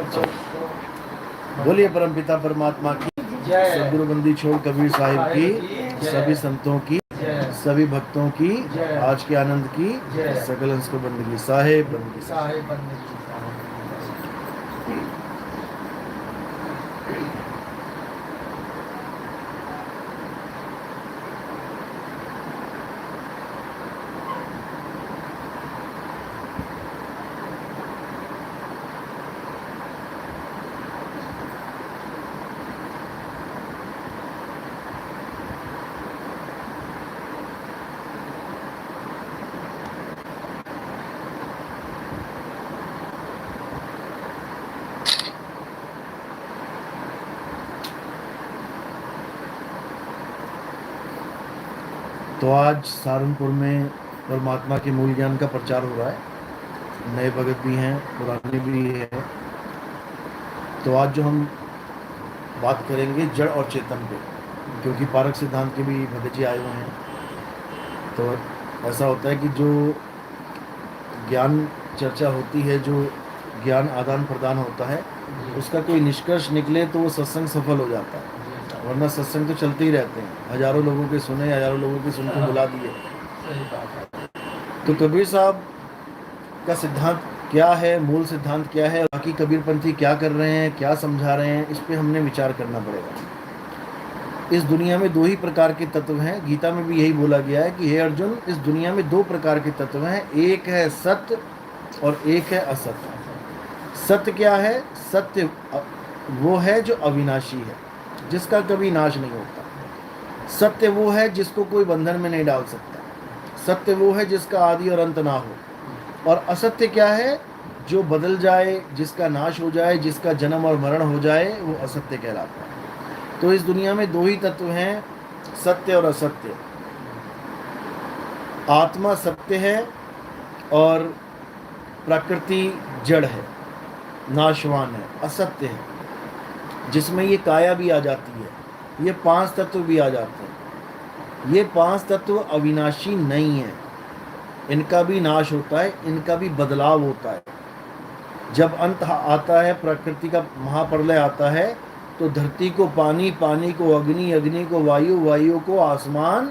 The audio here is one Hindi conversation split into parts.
बोलिए परमपिता परमात्मा की, सदगुरु बंदी छोड़ कबीर साहिब की, सभी संतों की, सभी भक्तों की, आज के आनंद की, सकल अंश को बंदगी साहेब बंदगी। तो आज सहारनपुर में परमात्मा के मूल ज्ञान का प्रचार हो रहा है। नए भगत भी हैं, पुराने भी हैं। तो आज जो हम बात करेंगे जड़ और चेतन पे, क्योंकि पारक सिद्धांत के भी भगत जी आए हुए हैं। तो ऐसा होता है कि जो ज्ञान चर्चा होती है, जो ज्ञान आदान प्रदान होता है, उसका कोई निष्कर्ष निकले तो वो सत्संग सफल हो जाता है। वरना सत्संग तो चलते ही रहते हैं, हजारों लोगों के सुने, हजारों लोगों के सुन के बुला दिए। तो कबीर साहब का सिद्धांत क्या है, मूल सिद्धांत क्या है, बाकी कबीरपंथी क्या कर रहे हैं, क्या समझा रहे हैं, इस पे हमने विचार करना पड़ेगा। इस दुनिया में दो ही प्रकार के तत्व हैं। गीता में भी यही बोला गया है कि हे अर्जुन, इस दुनिया में दो प्रकार के तत्व हैं, एक है सत्य और एक है असत्य। सत्य क्या है? सत्य वो है जो अविनाशी है, जिसका कभी नाश नहीं होता। सत्य वो है जिसको कोई बंधन में नहीं डाल सकता। सत्य वो है जिसका आदि और अंत ना हो। और असत्य क्या है? जो बदल जाए, जिसका नाश हो जाए, जिसका जन्म और मरण हो जाए, वो असत्य कहलाता है। तो इस दुनिया में दो ही तत्व हैं, सत्य और असत्य। आत्मा सत्य है और प्रकृति जड़ है, नाशवान है, असत्य है, जिसमें ये काया भी आ जाती है, ये पांच तत्व भी आ जाते हैं। ये पांच तत्व अविनाशी नहीं है, इनका भी नाश होता है, इनका भी बदलाव होता है। जब अंत आता है, प्रकृति का महाप्रलय आता है, तो धरती को पानी, पानी को अग्नि, अग्नि को वायु, वायु को आसमान,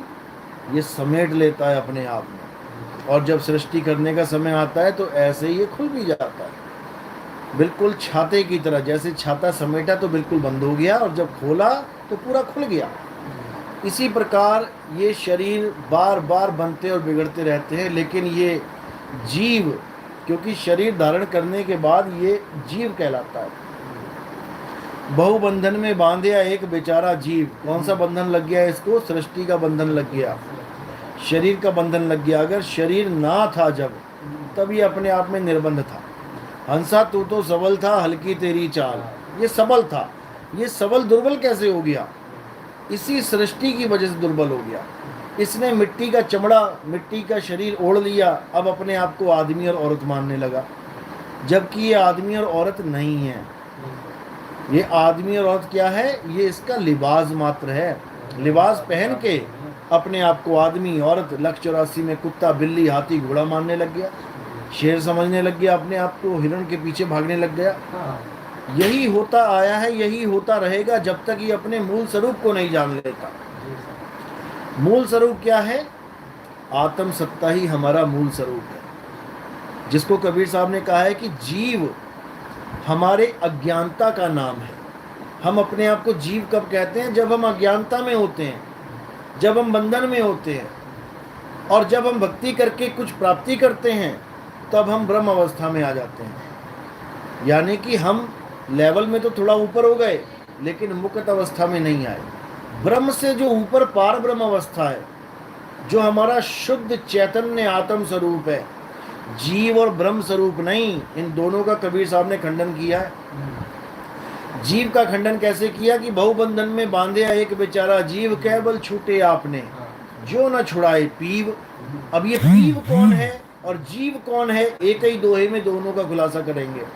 ये समेट लेता है अपने आप में। और जब सृष्टि करने का समय आता है तो ऐसे ही ये खुल भी जाता है, बिल्कुल छाते की तरह। जैसे छाता समेटा तो बिल्कुल बंद हो गया, और जब खोला तो पूरा खुल गया। इसी प्रकार ये शरीर बार बार बनते और बिगड़ते रहते हैं, लेकिन ये जीव, क्योंकि शरीर धारण करने के बाद ये जीव कहलाता है। बहुबंधन में बांधे एक बेचारा जीव। कौन सा बंधन लग गया इसको? सृष्टि का बंधन लग गया, शरीर का बंधन लग गया। अगर शरीर ना था जब, तब ये अपने आप में निर्बंध था। हंसा तू तो सबल था, हल्की तेरी चाल। ये सबल था, ये सबल दुर्बल कैसे हो गया? इसी सृष्टि की वजह से दुर्बल हो गया। इसने मिट्टी का चमड़ा, मिट्टी का शरीर ओढ़ लिया, अब अपने आप को आदमी और औरत मानने लगा, जबकि ये आदमी और औरत नहीं है। ये आदमी और औरत क्या है? ये इसका लिबास मात्र है। लिबास पहन के अपने आप को आदमी, औरत, लक्ष्य 84 में कुत्ता, बिल्ली, हाथी, घोड़ा मानने लग गया, शेर समझने लग गया अपने आप को, हिरण के पीछे भागने लग गया। यही होता आया है, यही होता रहेगा जब तक ये अपने मूल स्वरूप को नहीं जान लेता। मूल स्वरूप क्या है? आत्म सत्ता ही हमारा मूल स्वरूप है, जिसको कबीर साहब ने कहा है कि जीव हमारे अज्ञानता का नाम है। हम अपने आप को जीव कब कहते हैं? जब हम अज्ञानता में होते हैं, जब हम बंधन में होते हैं, और जब हम भक्ति करके कुछ प्राप्ति करते हैं, तब हम ब्रह्म अवस्था में आ जाते हैं। यानी कि हम लेवल में तो थोड़ा ऊपर हो गए, लेकिन मुक्त अवस्था में नहीं आए। ब्रह्म से जो ऊपर पार ब्रह्म अवस्था है, जो हमारा शुद्ध चैतन्य आत्म स्वरूप है, जीव और ब्रह्म स्वरूप नहीं। इन दोनों का कबीर साहब ने खंडन किया है। जीव का खंडन कैसे किया कि बहुबंधन में बांधे एक बेचारा जीव, केवल छूटे आपने जो न छुड़ाए पीव। अब ये पीव कौन है और जीव कौन है? एक ही दोहे में दोनों का खुलासा करेंगे।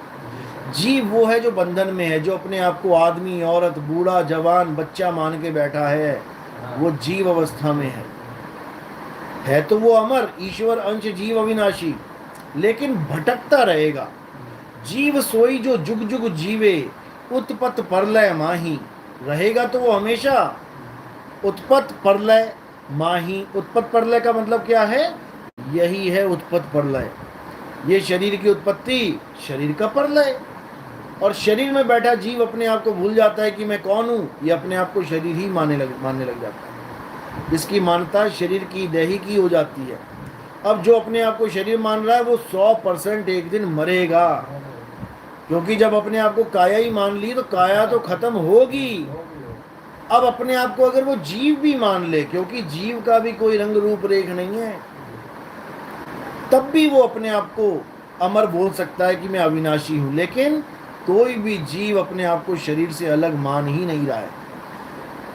जीव वो है जो बंधन में है, जो अपने आप को आदमी, औरत, बूढ़ा, जवान, बच्चा मान के बैठा है, वो जीव अवस्था में है तो वो अमर, ईश्वर अंश, जीव अविनाशी, लेकिन भटकता रहेगा। जीव सोई जो जुग जुग जीवे, उत्पत परलय माही। रहेगा तो वो हमेशा उत्पत परलय माही। उत्पत परलय का मतलब क्या है? यही है उत्पत परलय। ये शरीर की उत्पत्ति, शरीर का परलय। और शरीर में बैठा जीव अपने आप को भूल जाता है कि मैं कौन हूं। ये अपने आप को शरीर ही मानने लग जाता है। इसकी मान्यता शरीर की, देही की हो जाती है। अब जो अपने आप को शरीर मान रहा है वो 100% एक दिन मरेगा। क्योंकि जब अपने आप को काया ही मान ली तो काया तो खत्म होगी। अब अपने आप को अगर वो जीव भी मान ले, क्योंकि जीव का भी कोई रंग रूप रेख नहीं है, तब भी वो अपने आप को अमर बोल सकता है कि मैं अविनाशी हूं। लेकिन कोई भी जीव अपने आप को शरीर से अलग मान ही नहीं रहा है।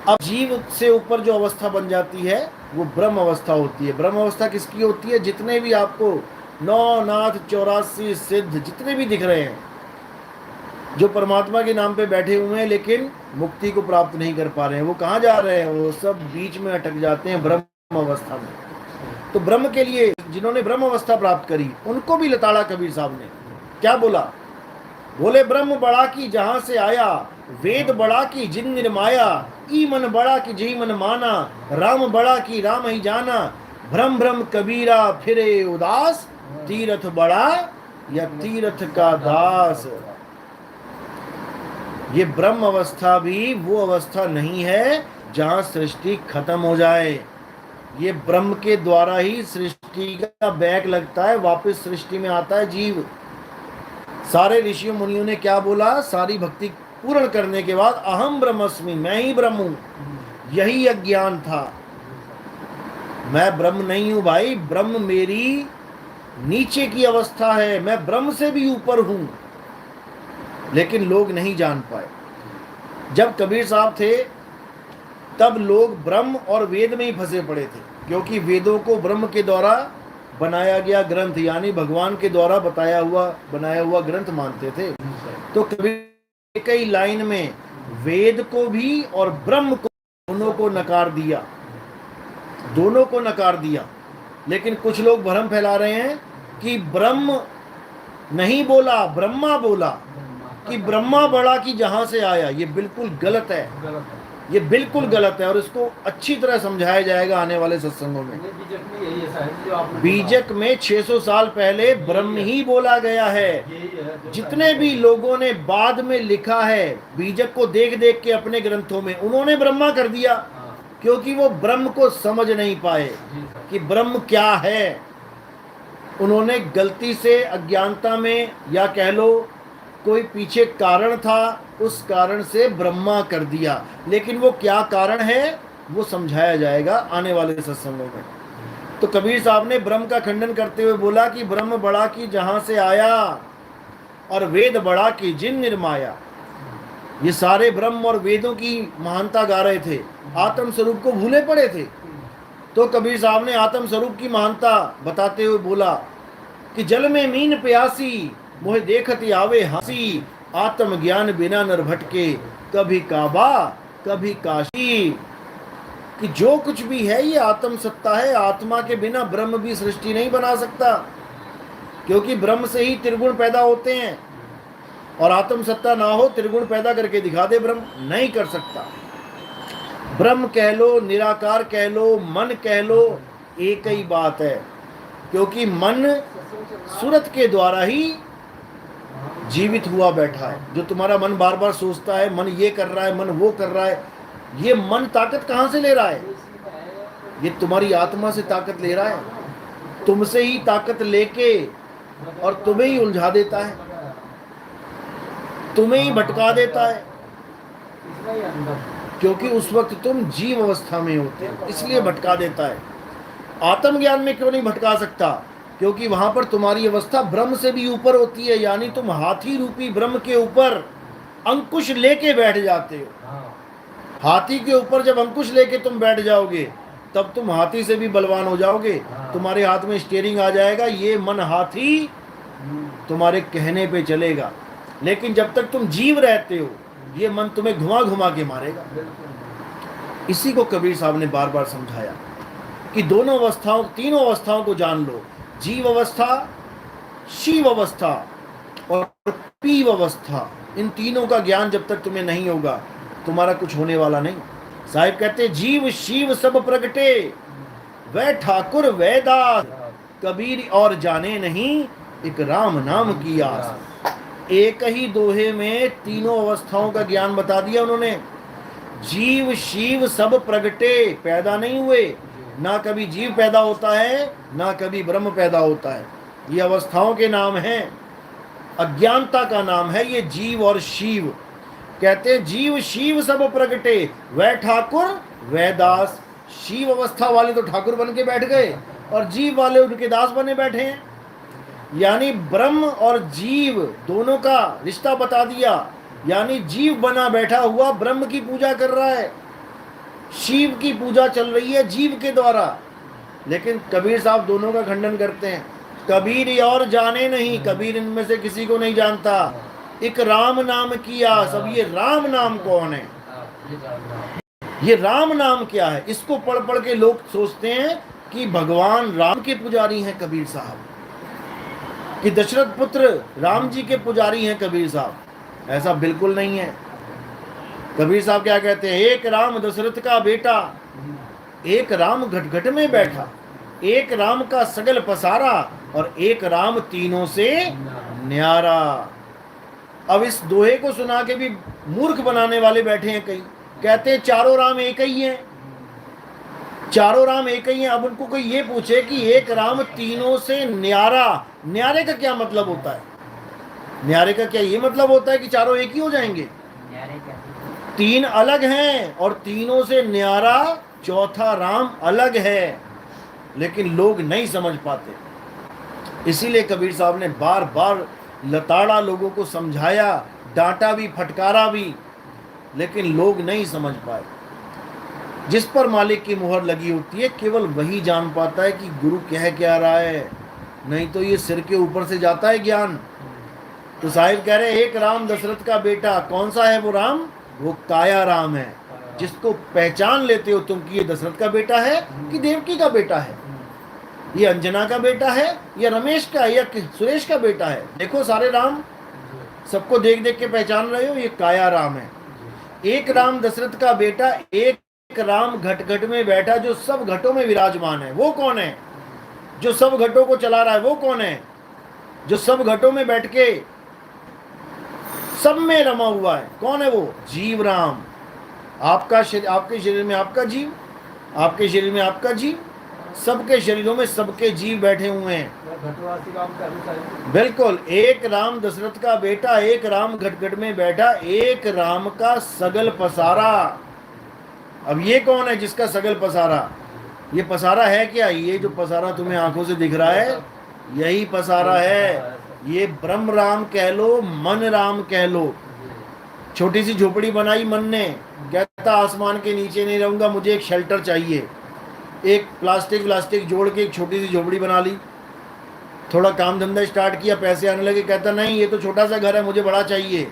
अब जीव से ऊपर जो अवस्था बन जाती है वो ब्रह्म अवस्था होती है। ब्रह्म अवस्था किसकी होती है? जितने भी आपको 9 नाथ 84 सिद्ध जितने भी दिख रहे हैं, जो परमात्मा के नाम पे बैठे हुए हैं लेकिन मुक्ति को प्राप्त नहीं कर पा रहे हैं, वो कहाँ जा रहे हैं? वो सब बीच में अटक जाते हैं ब्रह्म अवस्था में। तो ब्रह्म के लिए जिन्होंने ब्रह्म अवस्था प्राप्त करी, उनको भी लताड़ा कबीर साहब ने क्या बोला? बोले ब्रह्म बड़ा की जहां से आया, वेद बड़ा की जिन निर्माया, ई मन बड़ा की जही मन माना, राम बड़ा की राम ही जाना, भ्रम भ्रम कबीरा फिरे उदास, तीरथ बड़ा या तीरथ का दास। ये ब्रह्म अवस्था भी वो अवस्था नहीं है जहां सृष्टि खत्म हो जाए। ये ब्रह्म के द्वारा ही सृष्टि का बैक लगता है, वापस सृष्टि में आता है जीव। सारे ऋषियों मुनियों ने क्या बोला? सारी भक्ति पूर्ण करने के बाद अहम ब्रह्मस्मि, मैं ही ब्रह्म हूं। यही अज्ञान था। मैं ब्रह्म नहीं हूं भाई, ब्रह्म मेरी नीचे की अवस्था है, मैं ब्रह्म से भी ऊपर हूं। लेकिन लोग नहीं जान पाए। जब कबीर साहब थे तब लोग ब्रह्म और वेद में ही फंसे पड़े थे, क्योंकि वेदों को ब्रह्म के द्वारा बनाया गया ग्रंथ, यानी भगवान के द्वारा बनाया हुआ ग्रंथ मानते थे। तो कबीर कई लाइन में वेद को भी और ब्रह्म को, दोनों को नकार दिया। लेकिन कुछ लोग भ्रम फैला रहे हैं कि ब्रह्म नहीं बोला, ब्रह्मा बोला, कि ब्रह्मा बड़ा की जहां से आया। ये बिल्कुल गलत है, ये बिल्कुल गलत है। और इसको अच्छी तरह समझाया जाएगा आने वाले सत्संगों में। बीजक में 600 साल पहले ब्रह्म ही बोला गया है। जितने भी लोगों ने बाद में लिखा है बीजक को देख देख के अपने ग्रंथों में, उन्होंने ब्रह्मा कर दिया, क्योंकि वो ब्रह्म को समझ नहीं पाए कि ब्रह्म क्या है। उन्होंने गलती से अज्ञानता में, या कह लो कोई पीछे कारण था, उस कारण से ब्रह्मा कर दिया। लेकिन वो क्या कारण है वो समझाया जाएगा आने वाले सत्संगों में। तो कबीर साहब ने ब्रह्म का खंडन करते हुए बोला कि ब्रह्म बड़ा की जहां से आया और वेद बड़ा की जिन निर्माया। ये सारे ब्रह्म और वेदों की महानता गा रहे थे, आत्म स्वरूप को भूले पड़े थे। तो कबीर साहब ने आत्म स्वरूप की महानता बताते हुए बोला कि जल में मीन प्यासी, मोहे देखती आवे हंसी, आत्म ज्ञान बिना नर भटके, कभी काबा कभी काशी। कि जो कुछ भी है ये आत्म सत्ता है। आत्मा के बिना ब्रह्म भी सृष्टि नहीं बना सकता, क्योंकि ब्रह्म से ही त्रिगुण पैदा होते हैं। और आत्म सत्ता ना हो, त्रिगुण पैदा करके दिखा दे, ब्रह्म नहीं कर सकता। ब्रह्म कह लो, निराकार कह लो, मन कह लो, एक ही बात है। क्योंकि मन सूरत के द्वारा ही जीवित हुआ बैठा है। जो तुम्हारा मन बार बार सोचता है, मन ये कर रहा है, मन वो कर रहा है, ये मन ताकत कहाँ से ले रहा है? ये तुम्हारी आत्मा से ताकत ले रहा है। तुमसे ही ताकत लेके और तुम्हें ही उलझा देता है, तुम्हें ही भटका देता है। क्योंकि उस वक्त तुम जीव अवस्था में होते हो, इसलिए भटका देता है। आत्मज्ञान में क्यों नहीं भटका सकता? क्योंकि वहां पर तुम्हारी अवस्था ब्रह्म से भी ऊपर होती है। यानी तुम हाथी रूपी ब्रह्म के ऊपर अंकुश लेके बैठ जाते हो। हाथी के ऊपर जब अंकुश लेके तुम बैठ जाओगे तब तुम हाथी से भी बलवान हो जाओगे। तुम्हारे हाथ में स्टीयरिंग आ जाएगा, ये मन हाथी तुम्हारे कहने पे चलेगा। लेकिन जब तक तुम जीव रहते हो ये मन तुम्हें घुमा घुमा के मारेगा। इसी को कबीर साहब ने बार बार समझाया कि दोनों अवस्थाओं, तीनों अवस्थाओं को जान लो। जीव अवस्था, शिव अवस्था और पीव अवस्था, इन तीनों का ज्ञान जब तक तुम्हें नहीं होगा तुम्हारा कुछ होने वाला नहीं। साहिब कहते जीव शिव सब प्रगटे, वह ठाकुर वैदास, कबीर और जाने नहीं, एक राम नाम की आस। एक ही दोहे में तीनों अवस्थाओं का ज्ञान बता दिया उन्होंने। जीव शिव सब प्रगटे, पैदा नहीं हुए, ना कभी जीव पैदा होता है ना कभी ब्रह्म पैदा होता है। ये अवस्थाओं के नाम हैं, अज्ञानता का नाम है ये जीव और शिव। कहते जीव शिव सब प्रगटे, वह ठाकुर वह दास। शिव अवस्था वाले तो ठाकुर बन के बैठ गए और जीव वाले उनके दास बने बैठे हैं। यानी ब्रह्म और जीव दोनों का रिश्ता बता दिया। यानी जीव बना बैठा हुआ ब्रह्म की पूजा कर रहा है, शिव की पूजा चल रही है जीव के द्वारा। लेकिन कबीर साहब दोनों का खंडन करते हैं। कबीर और जाने नहीं, कबीर इनमें से किसी को नहीं जानता। एक राम नाम किया, सब ये राम नाम कौन है, ये राम नाम क्या है? इसको पढ़ पढ़ के लोग सोचते हैं कि भगवान राम के पुजारी हैं कबीर साहब, कि दशरथ पुत्र राम जी के पुजारी हैं कबीर साहब। ऐसा बिल्कुल नहीं है। कबीर साहब क्या कहते हैं? एक राम दशरथ का बेटा, एक राम घट घट में बैठा, एक राम का सगल पसारा, और एक राम तीनों से न्यारा। अब इस दोहे को सुना के भी मूर्ख बनाने वाले बैठे हैं कई, कहते हैं चारों राम एक ही हैं, चारों राम एक ही हैं। अब उनको कोई ये पूछे कि एक राम तीनों से न्यारा, न्यारे का क्या मतलब होता है? न्यारे का क्या ये मतलब होता है कि चारों एक ही हो जाएंगे? तीन अलग हैं और तीनों से न्यारा चौथा राम अलग है, लेकिन लोग नहीं समझ पाते। इसीलिए कबीर साहब ने बार बार लताड़ा, लोगों को समझाया, डांटा भी, फटकारा भी, लेकिन लोग नहीं समझ पाए। जिस पर मालिक की मुहर लगी होती है केवल वही जान पाता है कि गुरु कह क्या रहा है, नहीं तो ये सिर के ऊपर से जाता है ज्ञान। तो साहिब कह रहे एक राम दशरथ का बेटा, कौन सा है वो राम? वो काया राम है, जिसको पहचान लेते हो तुम कि ये दशरथ का बेटा है कि देवकी का बेटा है, ये अंजना का बेटा है या रमेश का या सुरेश का बेटा है। देखो सारे राम सबको देख देख के पहचान रहे हो, ये काया राम है। एक राम दशरथ का बेटा, एक राम घट घट में बैठा, जो सब घटों में विराजमान है। वो कौन है? जो सब घटों को चला रहा है। वो कौन है? जो सब घटों में बैठ के सब में रमा हुआ है। कौन है वो? जीव राम। आपका शरीर, आपके शरीर में आपका जीव, आपके शरीर में आपका जीव, सबके शरीरों में सबके जीव बैठे हुए हैं। बिल्कुल। एक राम दशरथ का बेटा, एक राम घट घट में बैठा, एक राम का सगल पसारा। अब ये कौन है जिसका सगल पसारा? ये पसारा है क्या? ये जो पसारा तुम्हें आंखों से दिख रहा है यही पसारा है। ये ब्रह्म राम कह लो, मन राम कह लो। छोटी सी झोपड़ी बनाई मन ने, कहता आसमान के नीचे नहीं रहूंगा, मुझे एक शेल्टर चाहिए। एक प्लास्टिक जोड़ के एक छोटी सी झोपड़ी बना ली। थोड़ा काम धंधा स्टार्ट किया, पैसे आने लगे, कहता नहीं ये तो छोटा सा घर है, मुझे बड़ा चाहिए।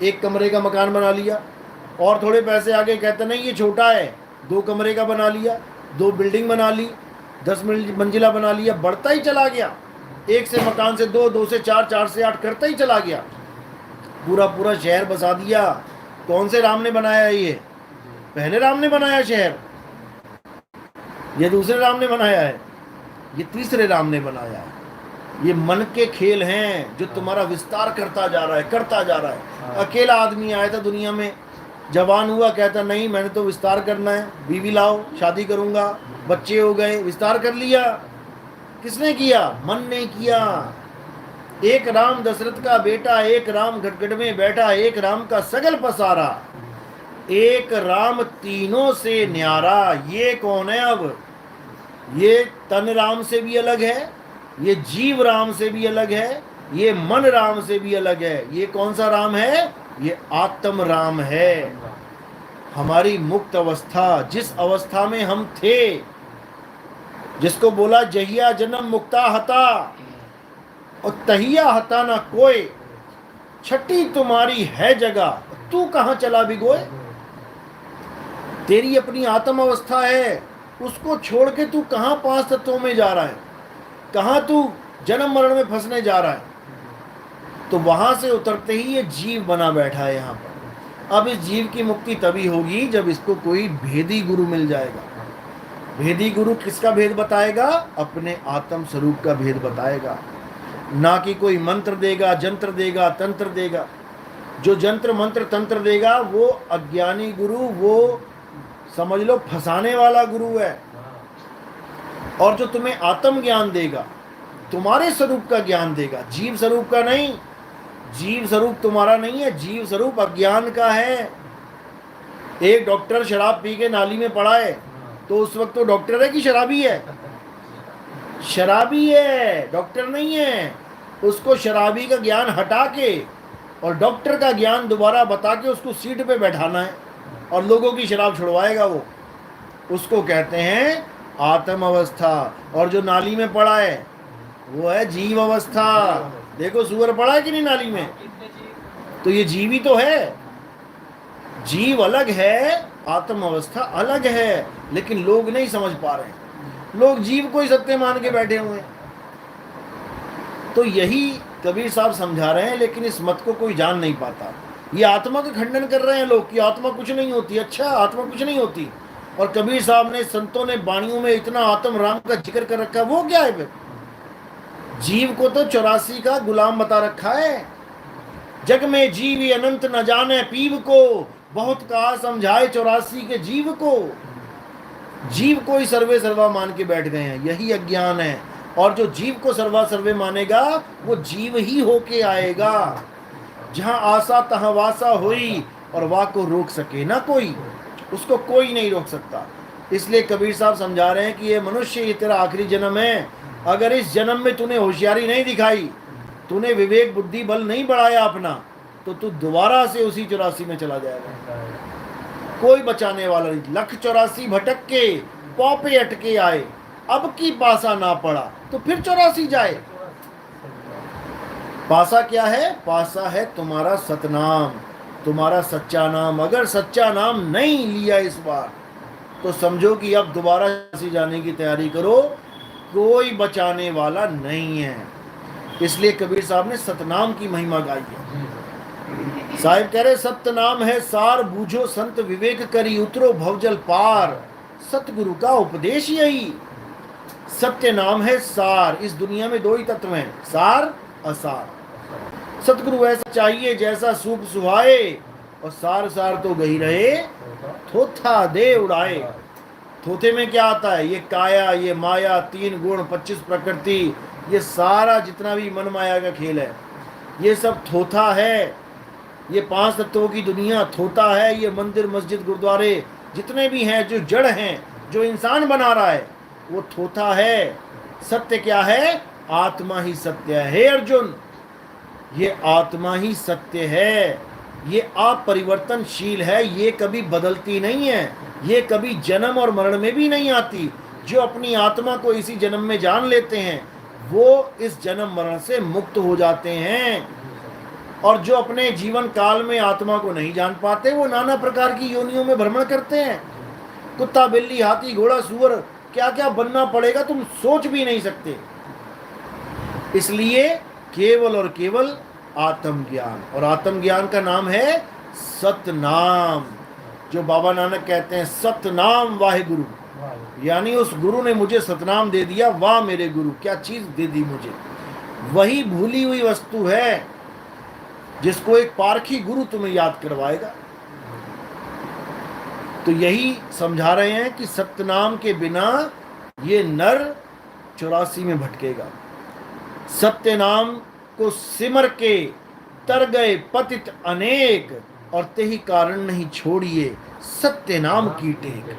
एक कमरे का मकान बना लिया। और थोड़े पैसे आ गए, कहता नहीं ये छोटा है, 2 कमरे का बना लिया, 2 बिल्डिंग बना ली, 10 मंजिला बना लिया। बढ़ता ही चला गया, एक से मकान से 2, 2 से 4, 4 से 8 करता ही चला गया। पूरा पूरा शहर बसा दिया। कौन से राम ने बनाया ये? पहले राम ने बनाया शहर, ये दूसरे राम ने बनाया है, ये तीसरे राम ने बनाया है। ये मन के खेल हैं जो तुम्हारा विस्तार करता जा रहा है, करता जा रहा है। अकेला आदमी आया था दुनिया में, जवान हुआ, कहता नहीं मैंने तो विस्तार करना है, बीवी लाओ, शादी करूंगा, बच्चे हो गए, विस्तार कर लिया। किसने किया? मन ने किया। एक राम दशरथ का बेटा, एक राम घट घट में बैठा, एक राम का सगल पसारा, एक राम तीनों से न्यारा। ये कौन है? अब ये तन राम से भी अलग है, ये जीव राम से भी अलग है, ये मन राम से भी अलग है। ये कौन सा राम है? ये आत्म राम है। हमारी मुक्त अवस्था, जिस अवस्था में हम थे, जिसको बोला जहिया जन्म मुक्ता हता और तहिया हता ना कोई, छठी तुम्हारी है जगह, तू कहां चला भिगोए। तेरी अपनी आत्म अवस्था है, उसको छोड़ के तू कहां 5 तत्वों में जा रहा है, कहां तू जन्म मरण में फंसने जा रहा है। तो वहां से उतरते ही ये जीव बना बैठा है यहाँ पर। अब इस जीव की मुक्ति तभी होगी जब इसको कोई भेदी गुरु मिल जाएगा। भेदी गुरु किसका भेद बताएगा? अपने आत्म स्वरूप का भेद बताएगा, ना कि कोई मंत्र देगा, जंत्र देगा, तंत्र देगा। जो जंत्र मंत्र तंत्र देगा वो अज्ञानी गुरु, वो समझ लो फंसाने वाला गुरु है। और जो तुम्हें आत्म ज्ञान देगा, तुम्हारे स्वरूप का ज्ञान देगा, जीव स्वरूप का नहीं। जीव स्वरूप तुम्हारा नहीं है, जीव स्वरूप अज्ञान का है। एक डॉक्टर शराब पी के नाली में पड़ा है, तो उस वक्त तो डॉक्टर है कि शराबी है? शराबी है, डॉक्टर नहीं है। उसको शराबी का ज्ञान हटा के और डॉक्टर का ज्ञान दोबारा बता के उसको सीट पे बैठाना है और लोगों की शराब छुड़वाएगा वो। उसको कहते हैं आत्म अवस्था। और जो नाली में पड़ा है वो है जीव अवस्था। देखो सुअर पड़ा है कि नहीं नाली में, तो ये जीव ही तो है। जीव अलग है, आत्म अवस्था अलग है, लेकिन लोग नहीं समझ पा रहे हैं। लोग जीव को ही सत्य मान के बैठे हुए हैं। तो यही कबीर साहब समझा रहे हैं, लेकिन इस मत को कोई जान नहीं पाता। ये आत्मा का खंडन कर रहे हैं लोग कि आत्मा कुछ नहीं होती। अच्छा, आत्मा कुछ नहीं होती। और कबीर साहब ने, संतों ने वाणियों में इतना आत्म राम का जिक्र कर रखा है, वो क्या है फिर? जीव को तो 84 का गुलाम बता रखा है। जग में जीव अनंत न जाने पीव को, बहुत कहा समझाए 84 के जीव को। जीव को ही सर्वे सर्वा मान के बैठ गए हैं, यही अज्ञान है। और जो जीव को सर्वा सर्वे मानेगा वो जीव ही होके आएगा। जहां आशा तहां वासा हुई, और वाह को रोक सके ना कोई, उसको कोई नहीं रोक सकता। इसलिए कबीर साहब समझा रहे हैं कि ये मनुष्य, ये तेरा आखिरी जन्म है। अगर इस जन्म में तूने होशियारी नहीं दिखाई, तूने विवेक बुद्धि बल नहीं बढ़ाया अपना, तो तू दोबारा से उसी 84 में चला जाएगा। कोई बचाने वाला नहीं। लख 84 भटक के पौपे अटके आए, अब की पासा ना पड़ा तो फिर 84 जाए। पासा क्या है? पासा है तुम्हारा सतनाम, तुम्हारा सच्चा नाम। अगर सच्चा नाम नहीं लिया इस बार, तो समझो कि अब दोबारा जाने की तैयारी करो, कोई बचाने वाला नहीं है। इसलिए कबीर साहब ने सतनाम की महिमा गाई है। साहिब कह रहे सत्य नाम है सार, बूझो संत विवेक करी, उतरो भवजल पार। सतगुरु का उपदेश यही। सत्य नाम है सार। इस दुनिया में दो ही तत्व हैं, सार असार। सतगुरु ऐसा चाहिए जैसा सूप सुहाए, और सार सार तो गही रहे, थोथा दे उड़ाए। थोथे में क्या आता है? ये काया, ये माया, 3 गुण, 25 प्रकृति, ये सारा जितना भी मन माया का खेल है, ये सब थोथा है। ये 5 तत्वों की दुनिया थोथा है। ये मंदिर मस्जिद गुरुद्वारे जितने भी हैं, जो जड़ हैं, जो इंसान बना रहा है, वो थोथा है। सत्य क्या है? आत्मा ही सत्य है। हे अर्जुन, ये आत्मा ही सत्य है। ये अपरिवर्तनशील है, ये कभी बदलती नहीं है, ये कभी जन्म और मरण में भी नहीं आती। जो अपनी आत्मा को इसी जन्म में जान लेते हैं, वो इस जन्म मरण से मुक्त हो जाते हैं। और जो अपने जीवन काल में आत्मा को नहीं जान पाते, वो नाना प्रकार की योनियों में भ्रमण करते हैं। कुत्ता, बिल्ली, हाथी, घोड़ा, सुअर, क्या क्या बनना पड़ेगा तुम सोच भी नहीं सकते। इसलिए केवल और केवल आत्मज्ञान, और आत्मज्ञान का नाम है सतनाम। जो बाबा नानक कहते हैं सतनाम वाहे गुरु, यानी उस गुरु ने मुझे सतनाम दे दिया। वाह मेरे गुरु, क्या चीज दे दी मुझे। वही भूली हुई वस्तु है जिसको एक पारखी गुरु तुम्हें याद करवाएगा। तो यही समझा रहे हैं कि सतनाम के बिना ये नर 84 में भटकेगा। सत्य नाम को सिमर के तर गए पतित अनेक, और तेहि कारण नहीं छोड़िए सत्य नाम की टेक।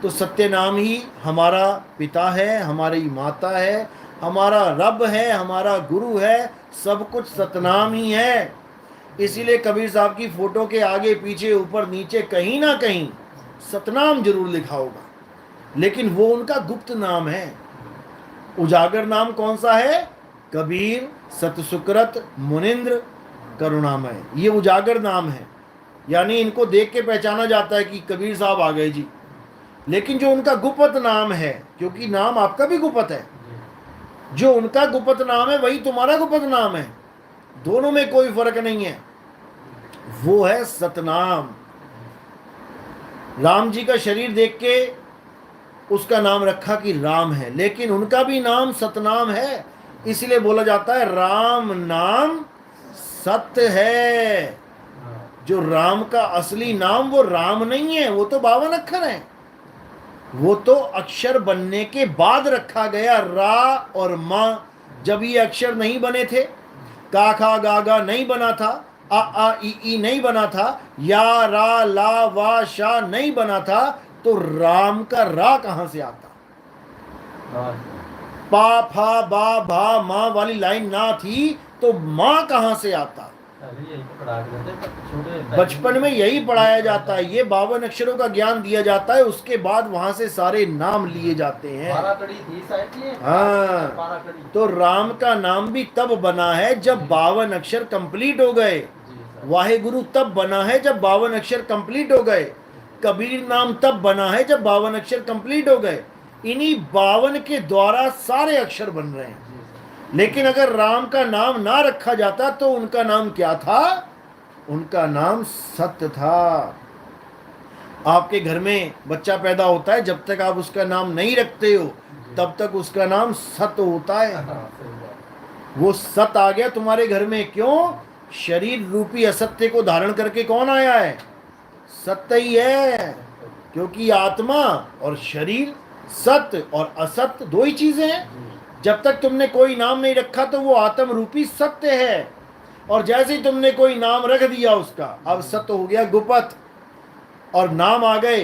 तो सत्य नाम ही हमारा पिता है, हमारी माता है, हमारा रब है, हमारा गुरु है, सब कुछ सतनाम ही है। इसीलिए कबीर साहब की फोटो के आगे पीछे ऊपर नीचे कहीं ना कहीं सतनाम जरूर लिखा होगा, लेकिन वो उनका गुप्त नाम है। उजागर नाम कौन सा है? कबीर, सतसुकृत, मुनिंद्र, करुणामय, ये उजागर नाम है। यानी इनको देख के पहचाना जाता है कि कबीर साहब आ गए जी। लेकिन जो उनका गुप्त नाम है, क्योंकि नाम आपका भी गुप्त है, जो उनका गुप्त नाम है वही तुम्हारा गुप्त नाम है। दोनों में कोई फर्क नहीं है, वो है सतनाम। राम जी का शरीर देख के उसका नाम रखा कि राम है, लेकिन उनका भी नाम सतनाम है, इसलिए बोला जाता है राम नाम सत्य है। जो राम का असली नाम वो राम नहीं है, वो तो 52 अक्षर है, वो तो अक्षर बनने के बाद रखा गया। रा और मां, जब ये अक्षर नहीं बने थे, का खा गा गा नहीं बना था, आ ई नहीं बना था, या रा ला वा शा नहीं बना था, तो राम का रा कहां से आता? पा फा बा भा मां वाली लाइन ना थी तो मां कहां से आता? बचपन में यही पढ़ाया जाता है, ये 52 अक्षरों का ज्ञान दिया जाता है, उसके बाद वहां से सारे नाम लिए जाते हैं। हाँ, तो राम का नाम भी तब बना है जब 52 अक्षर कंप्लीट हो गए। वाहे गुरु तब बना है जब 52 अक्षर कंप्लीट हो गए। कबीर नाम तब बना है जब 52 अक्षर कंप्लीट हो गए। इन्हीं 52 के द्वारा सारे अक्षर बन रहे हैं। लेकिन अगर राम का नाम ना रखा जाता तो उनका नाम क्या था? उनका नाम सत्य था। आपके घर में बच्चा पैदा होता है, जब तक आप उसका नाम नहीं रखते हो तब तक उसका नाम सत्य होता है। वो सत्य आ गया तुम्हारे घर में, क्यों? शरीर रूपी असत्य को धारण करके कौन आया है? सत्य ही है, क्योंकि आत्मा और शरीर, सत्य और असत्य दो ही चीजें हैं। जब तक तुमने कोई नाम नहीं रखा तो वो आत्म रूपी सत्य है, और जैसे ही तुमने कोई नाम रख दिया उसका, अब सत्य हो गया गुपत, और नाम आ गए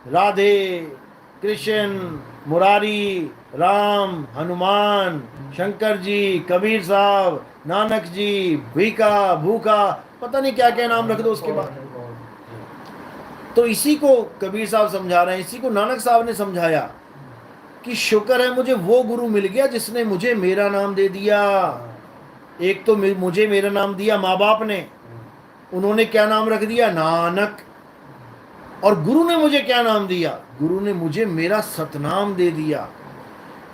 राधे, कृष्ण, मुरारी, राम, हनुमान, शंकर जी, कबीर साहब, नानक जी, भीखा, भूखा, पता नहीं क्या क्या नाम रख दो उसके बाद। तो इसी को कबीर साहब समझा रहे हैं, इसी को नानक साहब ने समझाया कि शुक्र है मुझे वो गुरु मिल गया जिसने मुझे मेरा नाम दे दिया। एक तो मुझे मेरा नाम दिया माँ बाप ने, उन्होंने क्या नाम रख दिया? नानक। और गुरु ने मुझे क्या नाम दिया? गुरु ने मुझे मेरा सतनाम दे दिया।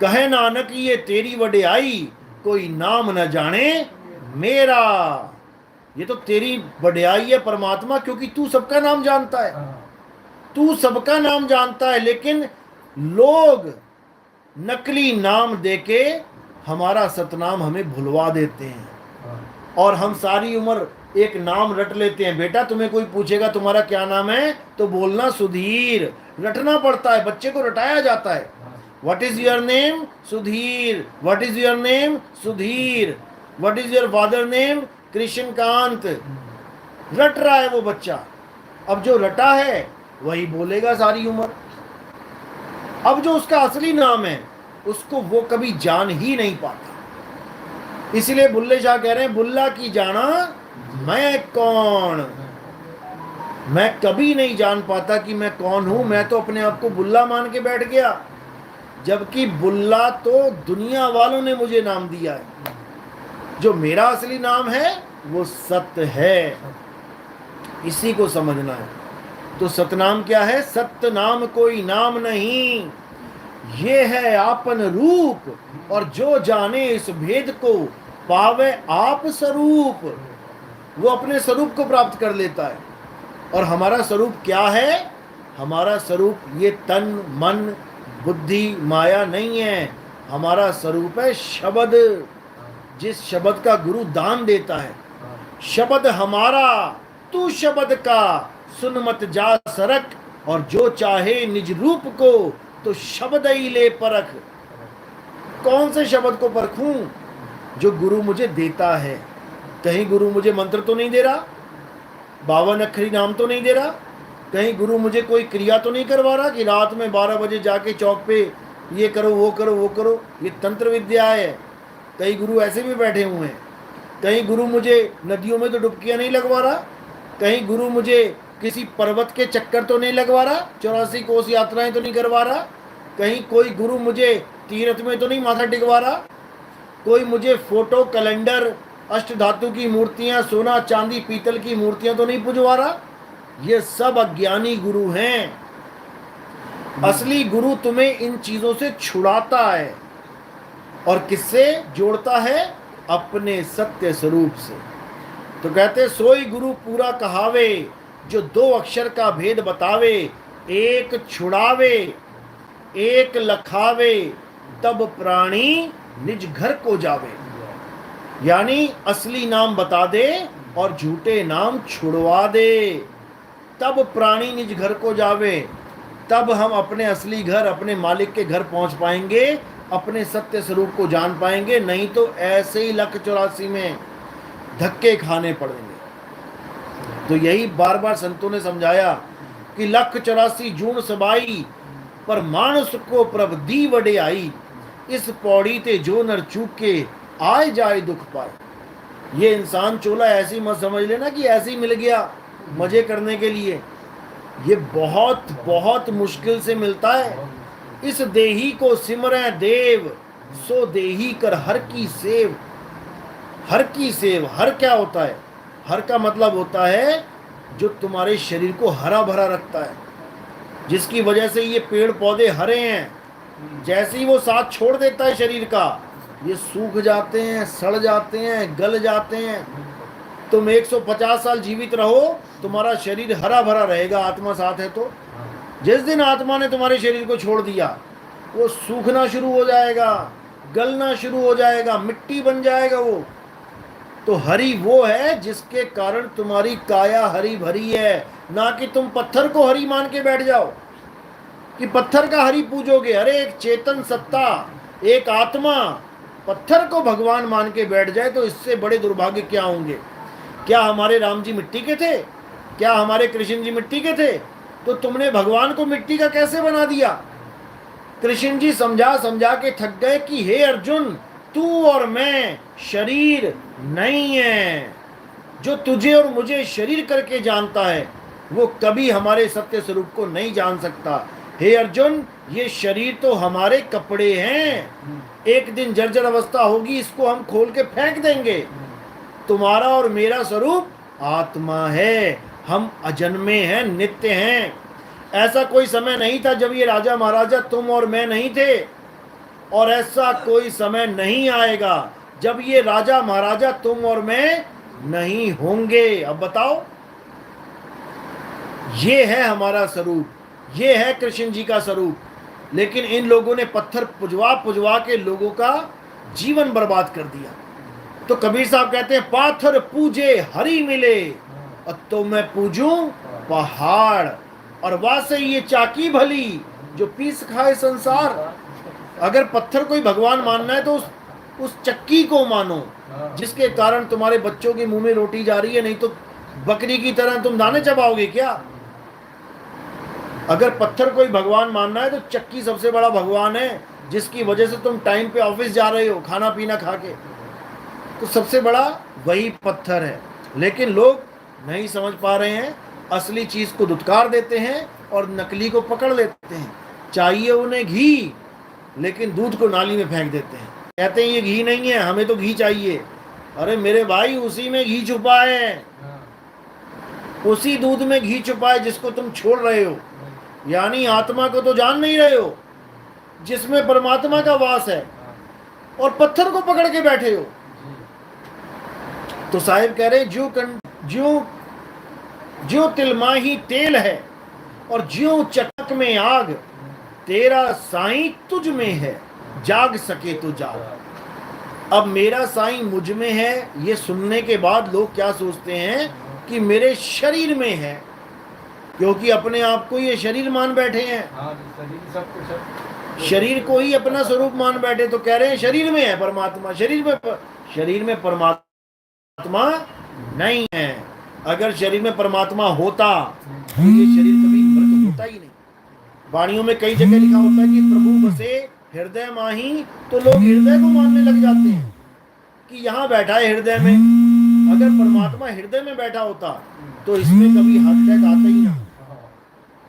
कहे नानक ये तेरी वड्याई, कोई नाम न जाने मेरा। ये तो तेरी वड्याई है परमात्मा, क्योंकि तू सबका नाम जानता है, तू सबका नाम जानता है, लेकिन लोग नकली नाम देके हमारा सतनाम हमें भुलवा देते हैं, और हम सारी उम्र एक नाम रट लेते हैं। बेटा तुम्हें कोई पूछेगा तुम्हारा क्या नाम है तो बोलना सुधीर। रटना पड़ता है, बच्चे को रटाया जाता है। What is your name? Sudhir. What is your name? Sudhir. What is your father name? Krishnakant. रट रहा है वो बच्चा। अब जो रटा है वही बोलेगा सारी उम्र। अब जो उसका असली नाम है उसको वो कभी जान ही नहीं पाता। इसलिए बुल्ले शाह कह रहे हैं, बुल्ला की जाना मैं कौन। मैं कभी नहीं जान पाता कि मैं कौन हूं। मैं तो अपने आप को बुल्ला मान के बैठ गया, जबकि बुल्ला तो दुनिया वालों ने मुझे नाम दिया है। जो मेरा असली नाम है वो सत्य है, इसी को समझना है। तो सतनाम क्या है? सत्य नाम कोई नाम नहीं, ये है आपन रूप, और जो जाने इस भेद को पावे आप स्वरूप। वो अपने स्वरूप को प्राप्त कर लेता है। और हमारा स्वरूप क्या है? हमारा स्वरूप ये तन मन बुद्धि माया नहीं है। हमारा स्वरूप है शब्द, जिस शब्द का गुरु दान देता है। शब्द हमारा, तू शब्द का, सुन मत जा सरक, और जो चाहे निज रूप को, तो शब्द ही ले परख। कौन से शब्द को परखूं? जो गुरु मुझे देता है। कहीं गुरु मुझे मंत्र तो नहीं दे रहा, 52 अक्षरी नाम तो नहीं दे रहा, कहीं गुरु मुझे कोई क्रिया तो नहीं करवा रहा कि रात में 12 बजे जाके चौक पे ये करो वो करो वो करो। ये तंत्र विद्या है। कई गुरु ऐसे भी बैठे हुए हैं। कहीं गुरु मुझे नदियों में तो डुबकियां नहीं लगवा रहा, कहीं गुरु मुझे किसी पर्वत के चक्कर तो नहीं लगवा रहा, 84 कोस यात्राएं तो नहीं करवा रहा, कहीं कोई गुरु मुझे तीर्थ में तो नहीं माथा टिकवा रहा, कोई मुझे फोटो कैलेंडर अष्ट धातु की मूर्तियां सोना चांदी पीतल की मूर्तियां तो नहीं पुजवा रहा। ये सब अज्ञानी गुरु हैं। असली गुरु तुम्हें इन चीजों से छुड़ाता है। और किससे जोड़ता है? अपने सत्य स्वरूप से। तो कहते सोई गुरु पूरा कहावे, जो दो अक्षर का भेद बतावे, एक छुड़ावे एक लखावे, तब प्राणी निज घर को जावे। यानी असली नाम बता दे और झूठे नाम छुड़वा दे, तब प्राणी निज घर को जावे। तब हम अपने असली घर, अपने मालिक के घर पहुंच पाएंगे, अपने सत्य स्वरूप को जान पाएंगे। नहीं तो ऐसे ही 184 में धक्के खाने पड़ेंगे। तो यही बार बार संतों ने समझाया कि 184 जून सबाई, पर मानस को प्रभ दी वडे आई, इस पौड़ी ते जो नर चूके, आए जाए दुख पाए। ये इंसान चोला ऐसी मत समझ लेना कि ऐसे ही मिल गया मजे करने के लिए। ये बहुत बहुत मुश्किल से मिलता है। इस देही को सिमरै देव, सो देही कर हर की सेव। हर की सेव, हर क्या होता है? हर का मतलब होता है जो तुम्हारे शरीर को हरा भरा रखता है, जिसकी वजह से ये पेड़ पौधे हरे हैं। जैसे ही वो साथ छोड़ देता है शरीर का, ये सूख जाते हैं, सड़ जाते हैं, गल जाते हैं। तुम 150 साल जीवित रहो, तुम्हारा शरीर हरा भरा रहेगा, आत्मा साथ है तो। जिस दिन आत्मा ने तुम्हारे शरीर को छोड़ दिया, वो सूखना शुरू हो जाएगा, गलना शुरू हो जाएगा, मिट्टी बन जाएगा वो। तो हरी वो है जिसके कारण तुम्हारी काया हरी भरी है, ना कि तुम पत्थर को हरी मान के बैठ जाओ कि पत्थर का हरी पूजोगे। अरे एक चेतन सत्ता, एक आत्मा पत्थर को भगवान मान के बैठ जाए तो इससे बड़े दुर्भाग्य क्या होंगे। क्या हमारे राम जी मिट्टी के थे? क्या हमारे कृष्ण जी मिट्टी के थे? तो तुमने भगवान को मिट्टी का कैसे बना दिया? कृष्ण जी समझा समझा के थक गए कि हे अर्जुन, तू और मैं शरीर नहीं है। जो तुझे और मुझे शरीर करके जानता है, वो कभी हमारे सत्य स्वरूप को नहीं जान सकता। हे अर्जुन, ये शरीर तो हमारे कपड़े हैं, एक दिन जर्जर अवस्था होगी, इसको हम खोल के फेंक देंगे। तुम्हारा और मेरा स्वरूप आत्मा है, हम अजन्मे हैं, नित्य हैं। ऐसा कोई समय नहीं था जब ये राजा महाराजा तुम और मैं नहीं थे, और ऐसा कोई समय नहीं आएगा जब ये राजा महाराजा तुम और मैं नहीं होंगे। अब बताओ, ये है हमारा स्वरूप, ये है कृष्ण जी का स्वरूप। लेकिन इन लोगों ने पत्थर पुजवा पुजवा के लोगों का जीवन बर्बाद कर दिया। तो कबीर साहब कहते हैं, पाथर पूजे हरि मिले, और तो मैं पूजूं पहाड़, और वासे ये चाकी भली, जो पीस खाए संसार। अगर पत्थर कोई भगवान मानना है तो उस चक्की को मानो जिसके कारण तुम्हारे बच्चों के मुंह में रोटी जा रही है, नहीं तो बकरी की तरह तुम दाने चबाओगे क्या? अगर पत्थर कोई भगवान मानना है तो चक्की सबसे बड़ा भगवान है, जिसकी वजह से तुम टाइम पे ऑफिस जा रहे हो खाना पीना खा के। तो सबसे बड़ा वही पत्थर है। लेकिन लोग नहीं समझ पा रहे हैं, असली चीज को धुतकार देते हैं और नकली को पकड़ लेते हैं। चाहिए उन्हें घी, लेकिन दूध को नाली में फेंक देते हैं, कहते हैं ये घी नहीं है, हमें तो घी चाहिए। अरे मेरे भाई, उसी में घी छुपा है, उसी दूध में घी छुपा है जिसको तुम छोड़ रहे हो। यानी आत्मा को तो जान नहीं रहे हो, जिसमें परमात्मा का वास है, और पत्थर को पकड़ के बैठे हो। तो साहिब कह रहे, ज्यों तिलमाही तेल है और ज्यों चटक में आग, तेरा साईं तुझ में है, जाग सके तो जाग। अब मेरा साईं मुझ में है, ये सुनने के बाद लोग क्या सोचते हैं कि मेरे शरीर में है, क्योंकि अपने आप को ये शरीर मान बैठे हैं। शरीर को ही अपना स्वरूप मान बैठे, तो कह रहे हैं शरीर में है परमात्मा। शरीर में परमात्मा नहीं है। अगर शरीर में परमात्मा होता तो ये शरीर कभी मृत होता ही नहीं। वाणियों में कई जगह लिखा होता है कि प्रभु बसे हृदय माही, तो लोग हृदय को मानने लग जाते हैं कि यहाँ बैठा है हृदय में। अगर परमात्मा हृदय में बैठा होता तो इसमें कभी हार्ट अटैक आता ही ना,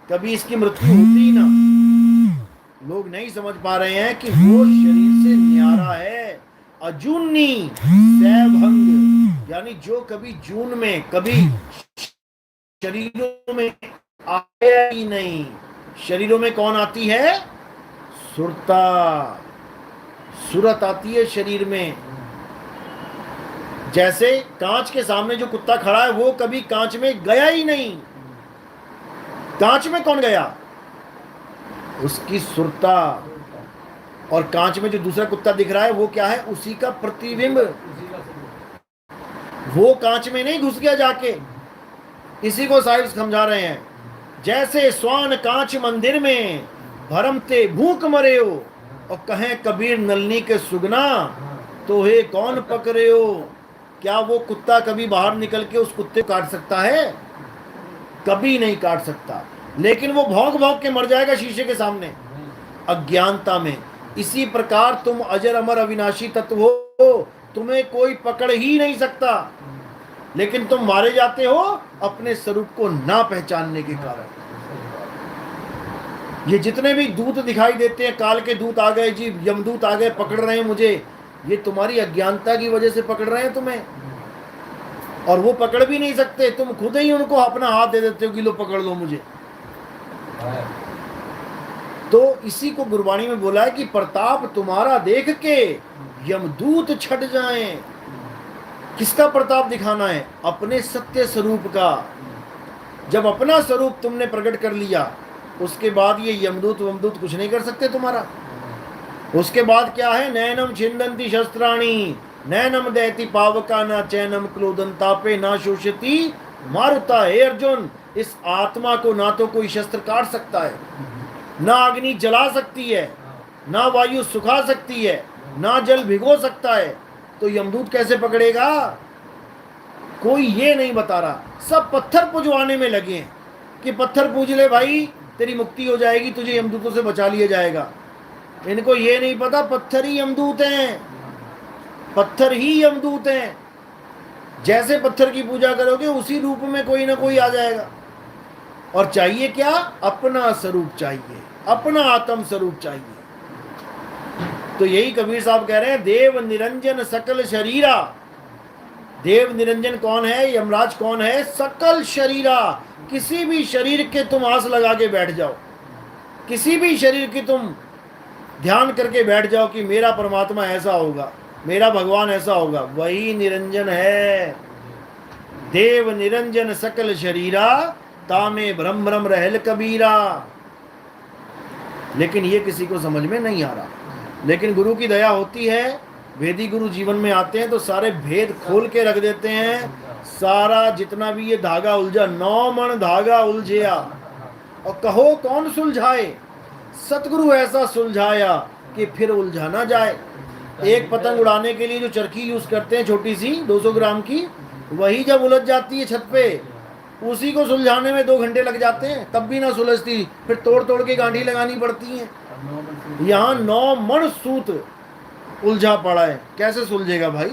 कभी इसकी मृत्यु होती ही ना। लोग नहीं समझ पा रहे हैं कि वो शरीर से न्यारा है, अजूनी सैभंग, यानी जो कभी जून में, कभी शरीरों में आया ही नहीं। शरीरों में कौन आती है? सुरता, सुरत आती है शरीर में। जैसे कांच के सामने जो कुत्ता खड़ा है वो कभी कांच में गया ही नहीं। कांच में कौन गया? उसकी सुरता। और कांच में जो दूसरा कुत्ता दिख रहा है वो क्या है? उसी का प्रतिबिंब। वो कांच में नहीं घुस गया जाके। इसी को साहिब समझा रहे हैं। जैसे स्वान कांच मंदिर में भरमते भूख मरे हो, और कहें कबीर नलनी के सुगना तो हे कौन पकड़े हो। क्या वो कुत्ता कभी बाहर निकल के उस कुत्ते को काट सकता है? कभी नहीं काट सकता। लेकिन वो भौंक भौंक के मर जाएगा शीशे के सामने, अज्ञानता में। इसी प्रकार तुम अजर अमर अविनाशी तत्व हो, तुम्हें कोई पकड़ ही नहीं सकता, लेकिन तुम मारे जाते हो अपने स्वरूप को ना पहचानने के कारण। ये जितने भी दूत दिखाई देते हैं, काल के दूत आ गए जी, यमदूत आ गए, पकड़ रहे हैं मुझे, ये तुम्हारी अज्ञानता की वजह से पकड़ रहे हैं तुम्हें। और वो पकड़ भी नहीं सकते, तुम खुद ही उनको अपना हाथ दे देते हो कि लो पकड़ लो मुझे। तो इसी को गुरबाणी में बोला है कि प्रताप तुम्हारा देख के यमदूत छट जाएं। किसका प्रताप दिखाना है? अपने सत्य स्वरूप का। जब अपना स्वरूप तुमने प्रकट कर लिया, उसके बाद ये यमदूत वमदूत कुछ नहीं कर सकते तुम्हारा। उसके बाद क्या है? नैनम छिंदंती शस्त्राणी नैनम दहती पावका ना चैनम क्लोदन तापे ना शोषती मारुता। हे अर्जुन, इस आत्मा को ना तो कोई शस्त्र काट सकता है, ना अग्नि जला सकती है, ना वायु सुखा सकती है, ना जल भिगो सकता है। तो यमदूत कैसे पकड़ेगा? कोई ये नहीं बता रहा। सब पत्थर पूजवाने में लगे हैं कि पत्थर पूज ले भाई, तेरी मुक्ति हो जाएगी, तुझे यमदूतों से बचा लिया जाएगा। इनको ये नहीं पता पत्थर ही यमदूत हैं, पत्थर ही यमदूत हैं। जैसे पत्थर की पूजा करोगे उसी रूप में कोई ना कोई आ जाएगा। और चाहिए क्या? अपना स्वरूप चाहिए, अपना आत्म स्वरूप चाहिए। तो यही कबीर साहब कह रहे हैं, देव निरंजन सकल शरीरा। देव निरंजन कौन है? यमराज कौन है? सकल शरीरा। किसी भी शरीर के तुम आस लगा के बैठ जाओ, किसी भी शरीर की तुम ध्यान करके बैठ जाओ कि मेरा परमात्मा ऐसा होगा, मेरा भगवान ऐसा होगा, वही निरंजन है। देव निरंजन सकल शरीरा, तामे भ्रम भ्रम रहल कबीरा। लेकिन ये किसी को समझ में नहीं आ रहा। लेकिन गुरु की दया होती है, वेदी गुरु जीवन में आते हैं तो सारे भेद खोल के रख देते हैं। सारा जितना भी ये धागा उलझा, 9 मन धागा उलझिया, और कहो कौन सुलझाए? सतगुरु ऐसा सुलझाया कि फिर उलझा ना जाए। एक पतंग उड़ाने के लिए जो चरखी यूज करते हैं, छोटी सी 200 ग्राम की, वही जब उलझ जाती है छत पे, उसी को सुलझाने में 2 घंटे लग जाते हैं, तब भी ना सुलझती, फिर तोड़ तोड़ के गांठी लगानी पड़ती है। यहाँ 9 मन सूत उलझा पड़ा है, कैसे सुलझेगा भाई?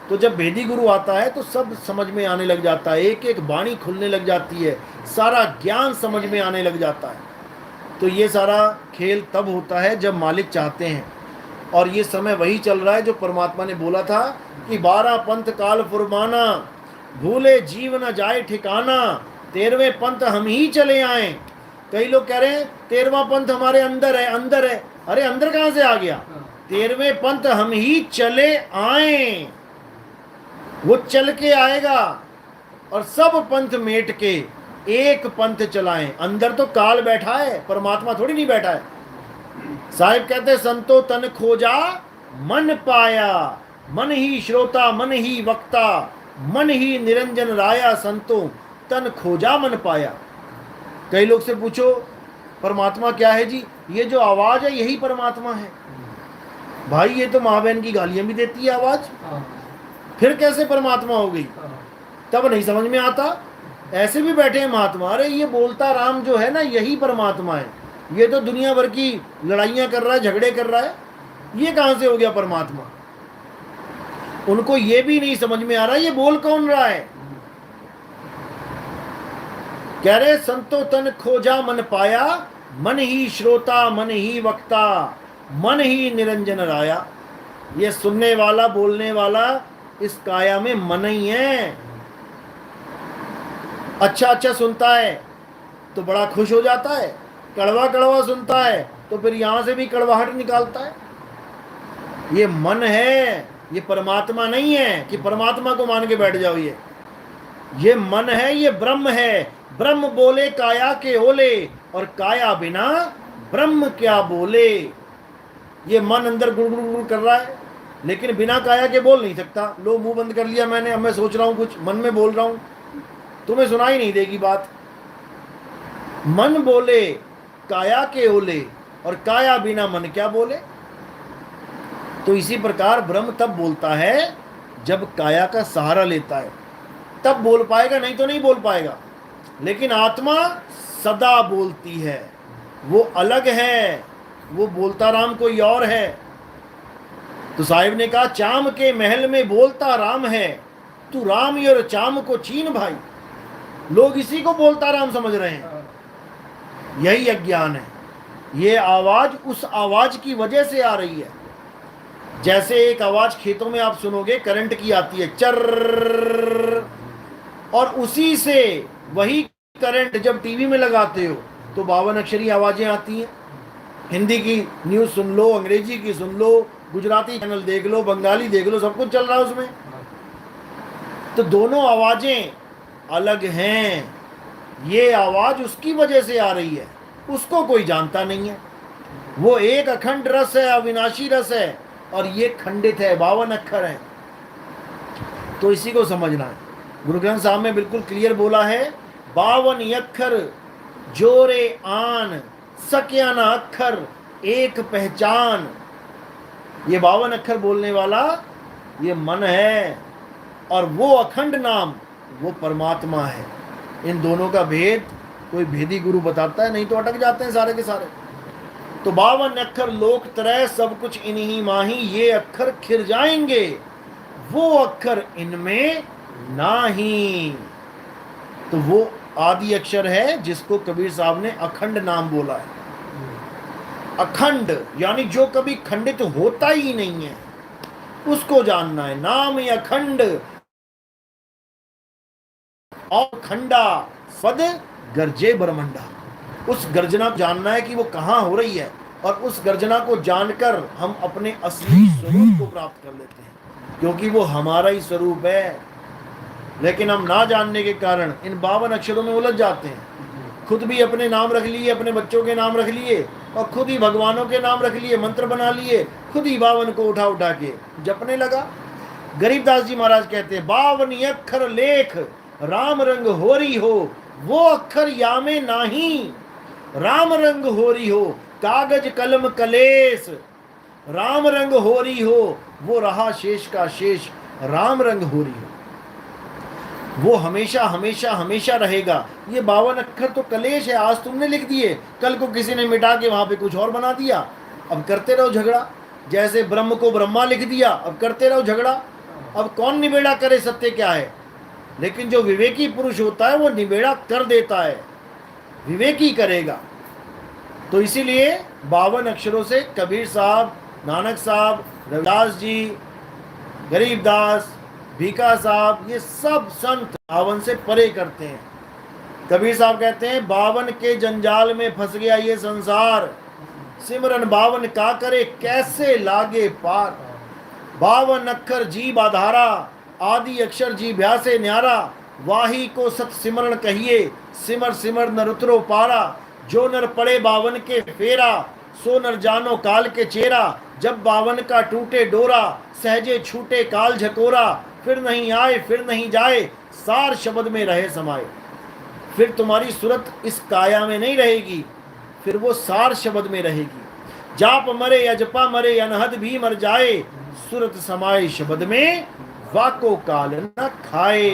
तो जब भेदी गुरु आता है तो सब समझ में आने लग जाता है, एक एक वाणी खुलने लग जाती है, सारा ज्ञान समझ में आने लग जाता है। तो ये सारा खेल तब होता है जब मालिक चाहते हैं। और ये समय वही चल रहा है जो परमात्मा ने बोला था कि 12 पंथ काल फुरमाना, भूले जीव न जाए ठिकाना, 13वें पंथ हम ही चले आए। कई लोग कह रहे हैं 13वां पंथ हमारे अंदर है, अंदर है। अरे अंदर कहाँ से आ गया? 13वें पंथ हम ही चले आए। वो चल के आएगा और सब पंथ मेट के एक पंथ चलाएं। अंदर तो काल बैठा है, परमात्मा थोड़ी नहीं बैठा है। साहिब कहते संतो तन खोजा मन पाया, मन ही श्रोता मन ही वक्ता, मन ही निरंजन राया, संतो तन खोजा मन पाया। कई लोग से पूछो परमात्मा क्या है जी? ये जो आवाज है यही परमात्मा है। भाई ये तो माँ बहन की गालियां भी देती है आवाज, फिर कैसे परमात्मा हो गई? तब नहीं समझ में आता। ऐसे भी बैठे हैं महात्मा, अरे ये बोलता राम जो है ना यही परमात्मा है, ये तो दुनिया भर की लड़ाइयां कर रहा है, झगड़े कर रहा है, ये कहां से हो गया परमात्मा? उनको ये भी नहीं समझ में आ रहा ये बोल कौन रहा है। कह रहे संतो तन खोजा मन पाया, मन ही श्रोता मन ही वक्ता, मन ही निरंजन राया। ये सुनने वाला बोलने वाला इस काया में मन ही है। अच्छा अच्छा सुनता है तो बड़ा खुश हो जाता है, कड़वा कड़वा सुनता है तो फिर यहां से भी कड़वाहट निकालता है। ये मन है, ये परमात्मा नहीं है कि परमात्मा को मान के बैठ जाओ। ये मन है, ये ब्रह्म है। ब्रह्म बोले काया के ओले, और काया बिना ब्रह्म क्या बोले। ये मन अंदर गुड़गुड़ गुड़ कर रहा है, लेकिन बिना काया के बोल नहीं सकता। लो मुंह बंद कर लिया मैंने, अब मैं सोच रहा हूं कुछ, मन में बोल रहा हूं, तुम्हें सुनाई नहीं देगी बात। मन बोले काया के ओले, और काया बिना मन क्या बोले। तो इसी प्रकार ब्रह्म तब बोलता है जब काया का सहारा लेता है, तब बोल पाएगा, नहीं तो नहीं बोल पाएगा। लेकिन आत्मा सदा बोलती है, वो अलग है, वो बोलता राम कोई और है। तो साहिब ने कहा, चाम के महल में बोलता राम है, तू राम और चाम को चीन भाई। लोग इसी को बोलता राम समझ रहे हैं, यही अज्ञान है। ये आवाज उस आवाज की वजह से आ रही है। जैसे एक आवाज खेतों में आप सुनोगे करंट की आती है, चर, और उसी से वही करंट जब टीवी में लगाते हो तो 52 अक्षरी आवाजें आती हैं। हिंदी की न्यूज सुन लो, अंग्रेजी की सुन लो, गुजराती चैनल देख लो, बंगाली देख लो, सब कुछ चल रहा है उसमें। तो दोनों आवाजें अलग हैं। ये आवाज उसकी वजह से आ रही है, उसको कोई जानता नहीं है। वो एक अखंड रस है, अविनाशी रस है, और ये खंडित है, 52 अक्षर है। तो इसी को समझना है। गुरु ग्रंथ साहब में बिल्कुल क्लियर बोला है, 52 अक्षर जोरे आन, सक्या ना अक्षर एक पहचान। ये 52 अक्षर बोलने वाला ये मन है, और वो अखंड नाम वो परमात्मा है। इन दोनों का भेद कोई भेदी गुरु बताता है, नहीं तो अटक जाते हैं सारे के सारे। तो 52 अक्षर लोक तरह सब कुछ इन्हीं माही, ये अक्षर खिर जाएंगे, वो अक्षर इनमें नाही। तो वो आदि अक्षर है जिसको कबीर साहब ने अखंड नाम बोला है। अखंड यानी जो कभी खंडित होता ही नहीं है, उसको जानना है। नाम अखंड और खंडा सद गर्जे ब्रह्मंडा। उस गर्जना को जानना है कि वो कहाँ हो रही है, और उस गर्जना को जानकर हम अपने असली स्वरूप को प्राप्त कर लेते हैं, क्योंकि वो हमारा ही स्वरूप है। लेकिन हम ना जानने के कारण इन 52 अक्षरों में उलझ जाते हैं। खुद भी अपने नाम रख लिए, अपने बच्चों के नाम रख लिए, और खुद ही भगवानों के नाम रख लिए, मंत्र बना लिए, खुद ही 52 को उठा उठा के जपने लगा। गरीबदास जी महाराज कहते हैं, 52 अक्षर लेख राम रंग होरी हो, वो अक्षर यामे नाही राम रंग होरी हो। कागज कलम कलेस राम रंग होरी हो, वो रहा शेष का शेष राम रंग होरी हो। वो हमेशा हमेशा हमेशा रहेगा। ये 52 अक्षर तो कलेश है, आज तुमने लिख दिए, कल को किसी ने मिटा के वहां पे कुछ और बना दिया, अब करते रहो झगड़ा। जैसे ब्रह्म को ब्रह्मा लिख दिया, अब करते रहो झगड़ा। अब कौन निबेड़ा करे सत्य क्या है। लेकिन जो विवेकी पुरुष होता है वो निबेड़ा कर देता है, विवेकी करेगा। तो इसीलिए 52 अक्षरों से कबीर साहब, नानक साहब, रविदास जी, गरीबदास, भीखा साहब, ये सब संत 52 से परे करते हैं। कबीर साहब कहते हैं, 52 के जंजाल में फंस गया ये संसार, सिमरन 52 का करे कैसे लागे पार। 52 अक्षर जी बाधारा, आदि अक्षर जी भ्यासे न्यारा। वाही को सत सिमरण कहिए, सिमर सिमर नर उतरो पारा। जो नर पड़े 52 के फेरा, सो नर जानो काल के चेरा। जब 52 का टूटे डोरा, सहजे छूटे काल झकोरा। फिर नहीं आए फिर नहीं जाए, सार शब्द में रहे समाये। फिर तुम्हारी सूरत इस काया में नहीं रहेगी, फिर वो सार शब्द में रहेगी। जाप मरे अजपा मरे, अनहद भी मर जाए, सूरत समाये शब्द में, वाको काल न खाए।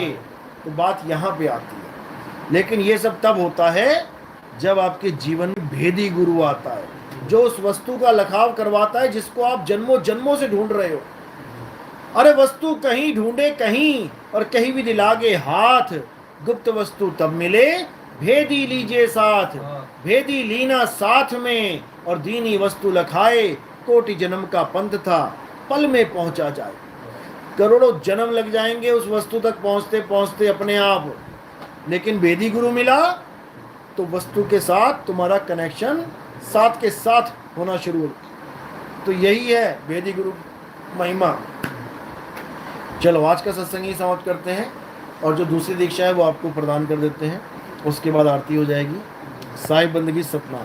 तो बात यहाँ पे आती है। लेकिन ये सब तब होता है जब आपके जीवन में भेदी गुरु आता है, जो उस वस्तु का लखाव करवाता है जिसको आप जन्मों जन्मों से ढूंढ रहे हो। अरे वस्तु कहीं ढूंढे कहीं, और कहीं भी दिलागे हाथ। गुप्त वस्तु तब मिले, भेदी लीजिए साथ। भेदी लीना साथ में, और दीनी वस्तु लखाए। कोटि जन्म का पंथ था, पल में पहुंचा जाए। करोड़ों जन्म लग जाएंगे उस वस्तु तक पहुंचते पहुंचते अपने आप। लेकिन भेदी गुरु मिला तो वस्तु के साथ तुम्हारा कनेक्शन साथ के साथ होना शुरू हो। तो यही है भेदी गुरु महिमा। चलो आज का सत्संग ही समाप्त करते हैं, और जो दूसरी दीक्षा है वो आपको प्रदान कर देते हैं, उसके बाद आरती हो जाएगी। साहिब बंदगी सतनाम।